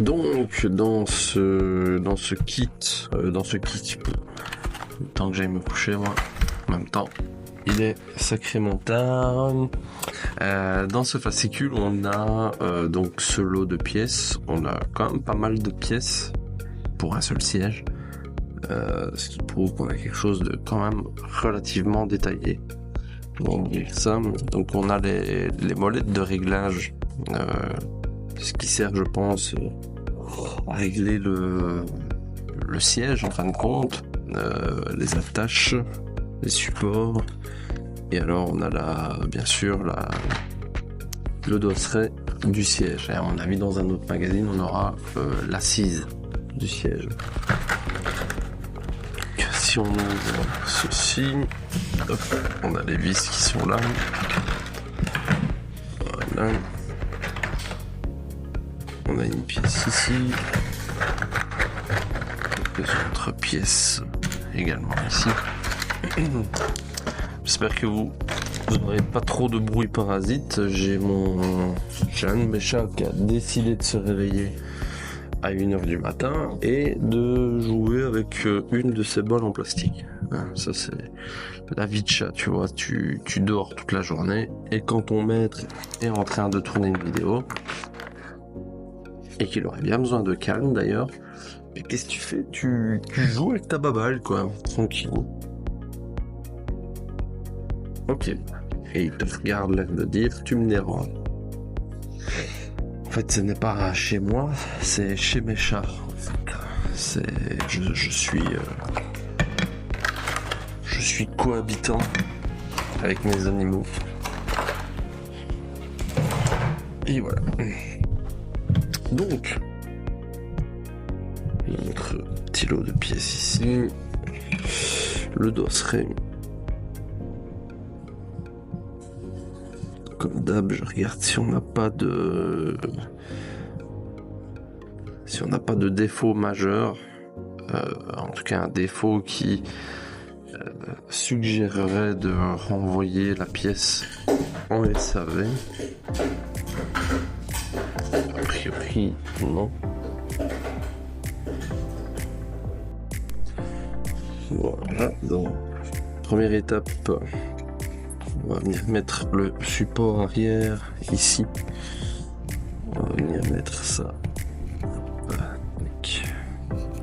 Donc dans ce kit, le temps que j'aille me coucher moi, en même temps, il est sacrément tard. Dans ce fascicule, on a donc ce lot de pièces. On a quand même pas mal de pièces pour un seul siège, ce qui prouve qu'on a quelque chose de quand même relativement détaillé. On va dire ça. Donc on a les molettes de réglage, ce qui sert, je pense, à régler le siège en fin de compte, les attaches, les supports. Et alors on a bien sûr le dosseret du siège. Et à mon avis, dans un autre magazine, on aura l'assise du siège. Donc, si on ouvre ceci, hop, on a les vis qui sont là. Voilà. On a une pièce ici. Quelques autres pièces également ici. J'espère que vous n'aurez pas trop de bruit parasite. J'ai un de mes chats qui a décidé de se réveiller à 1h du matin et de jouer avec une de ces bols en plastique. Ça c'est la vie de chat, tu vois, tu dors toute la journée et quand ton maître est en train de tourner une vidéo et qu'il aurait bien besoin de calme d'ailleurs, mais qu'est-ce que tu fais? Tu joues avec ta baballe quoi, tranquille. Ok. Et il te regarde l'air de dire, tu me déranges. En fait, ce n'est pas chez moi, c'est chez mes chats. Je suis cohabitant avec mes animaux. Et voilà. Donc, notre petit lot de pièces ici. Le dosseret. Comme d'hab, je regarde si on n'a pas de défaut majeur, en tout cas un défaut qui suggérerait de renvoyer la pièce en SAV. A priori, non. Voilà, donc première étape. On va venir mettre le support arrière ici. On va venir mettre ça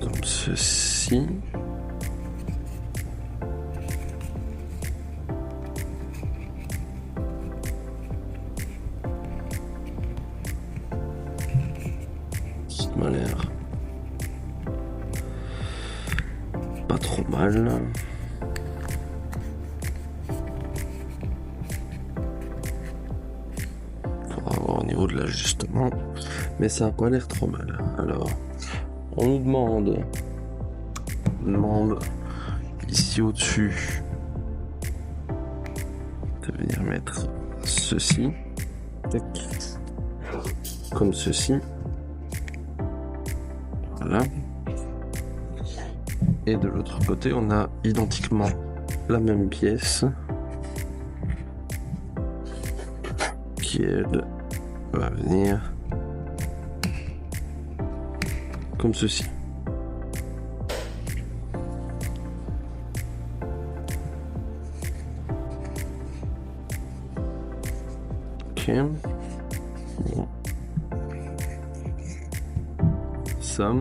comme ceci. Ça m'a l'air pas trop mal. Au niveau de l'ajustement, mais ça a pas l'air trop mal. Alors, on nous demande ici au-dessus de venir mettre ceci, comme ceci, voilà. Et de l'autre côté, on a identiquement la même pièce qui elle va venir comme ceci. Ok. Bon. Ça.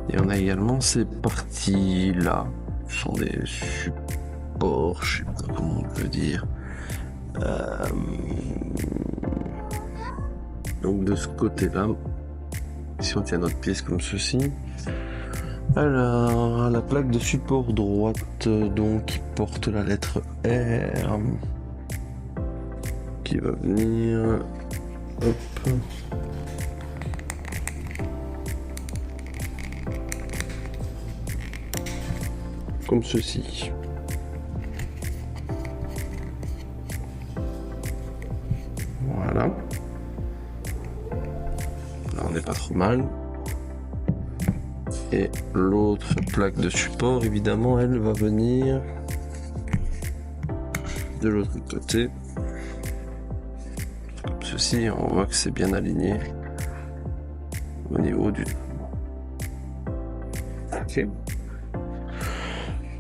Et on a également ces parties là. Ce sont des supports, je sais pas comment on peut dire. Donc de ce côté-là, si on tient notre pièce comme ceci, alors la plaque de support droite donc qui porte la lettre R, qui va venir, hop, comme ceci. Voilà. Là, on n'est pas trop mal. Et l'autre plaque de support, évidemment, elle va venir de l'autre côté. Comme ceci, on voit que c'est bien aligné. au niveau du... Ok.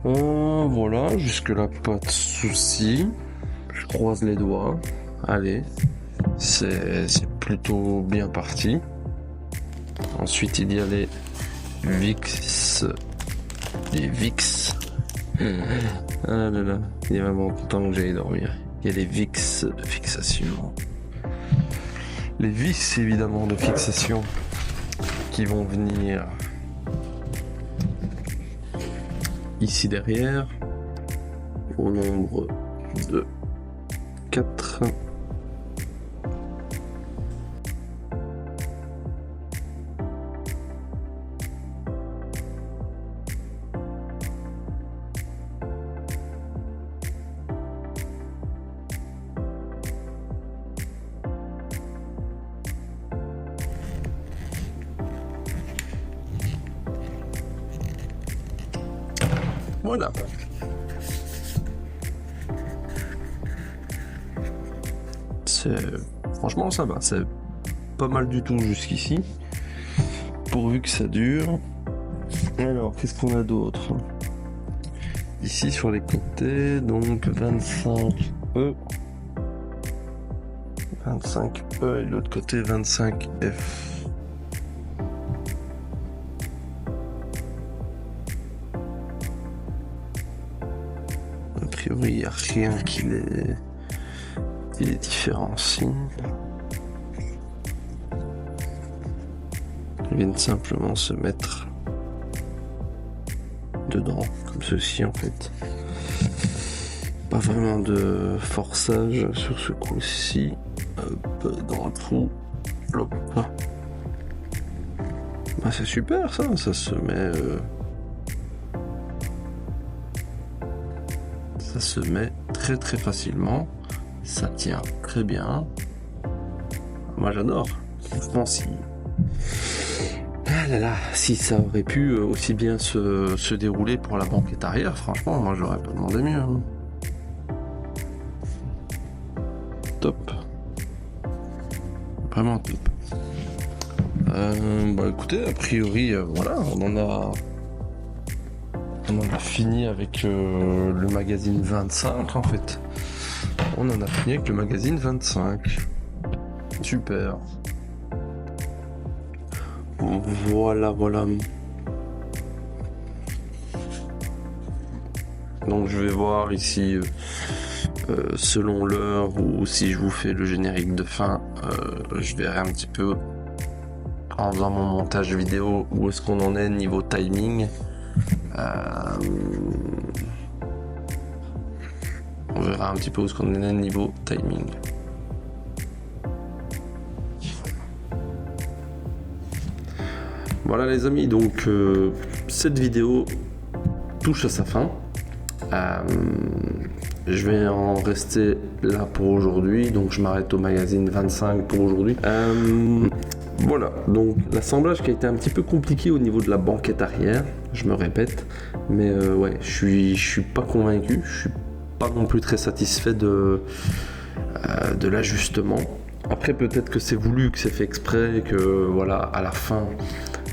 Voilà, jusque là pas de soucis. Je croise les doigts. Allez, c'est plutôt bien parti. Ensuite il y a les VIX. Les VIX. Ah là là, il est vraiment temps que j'aille dormir. Il y a les VIX de fixation. Les vis évidemment de fixation qui vont venir ici derrière au nombre de 4. Voilà. Franchement ça va, c'est pas mal du tout jusqu'ici. Pourvu que ça dure. Alors, qu'est-ce qu'on a d'autre? Ici sur les côtés, donc 25E. 25E et de l'autre côté 25F. A priori, il n'y a rien qui les différencie. Ils viennent simplement se mettre dedans, comme ceci en fait. Pas vraiment de forçage sur ce coup-ci. Hop, dans le trou. Hop. Bah, c'est super ça se met... Ça se met très très facilement. Ça tient très bien. Moi j'adore. Franchement si... Ah là là, si ça aurait pu aussi bien se dérouler pour la banquette arrière, franchement, moi j'aurais pas demandé mieux. Hein. Top. Vraiment top. Bah écoutez, a priori, voilà, on en a fini avec le magazine 25 en fait. On en a fini avec le magazine 25. Super. Voilà. Donc je vais voir ici, selon l'heure ou si je vous fais le générique de fin, je verrai un petit peu en faisant mon montage vidéo où est-ce qu'on en est niveau timing. On verra un petit peu où est-ce qu'on en est niveau timing. Voilà les amis, donc cette vidéo touche à sa fin. Je vais en rester là pour aujourd'hui, donc je m'arrête au magazine 25 pour aujourd'hui. Voilà, donc l'assemblage qui a été un petit peu compliqué au niveau de la banquette arrière, je me répète, mais ouais, je suis pas convaincu, je suis pas non plus très satisfait de l'ajustement. Après peut-être que c'est voulu, que c'est fait exprès, que voilà, à la fin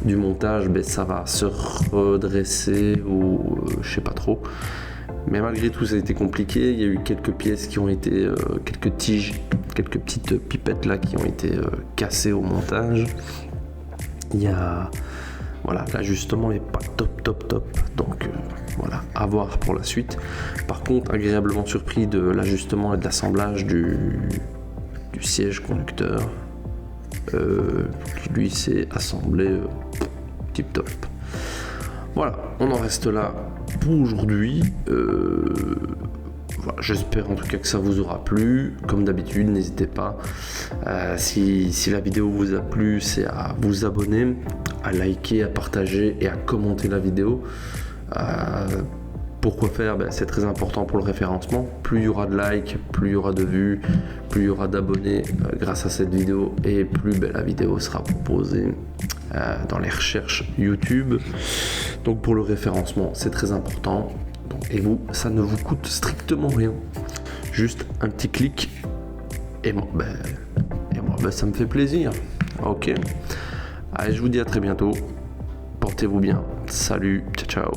du montage, ben, ça va se redresser ou je sais pas trop. Mais malgré tout, ça a été compliqué. Il y a eu quelques pièces qui ont été, quelques tiges, quelques petites pipettes là qui ont été cassées au montage. Il y a, voilà, l'ajustement n'est pas top. Donc voilà, à voir pour la suite. Par contre, agréablement surpris de l'ajustement et de l'assemblage du siège conducteur. Qui lui s'est assemblé tip top. Voilà, on en reste là pour aujourd'hui. Voilà, j'espère en tout cas que ça vous aura plu. Comme d'habitude, n'hésitez pas. Si la vidéo vous a plu, c'est à vous abonner, à liker, à partager et à commenter la vidéo. Pourquoi faire? C'est très important pour le référencement. Plus il y aura de likes, plus il y aura de vues, plus il y aura d'abonnés grâce à cette vidéo, et plus la vidéo sera proposée dans les recherches YouTube. Donc pour le référencement, c'est très important. Et vous, ça ne vous coûte strictement rien. Juste un petit clic. Et moi, ça me fait plaisir. Ok. Allez, je vous dis à très bientôt. Portez-vous bien. Salut, ciao ciao.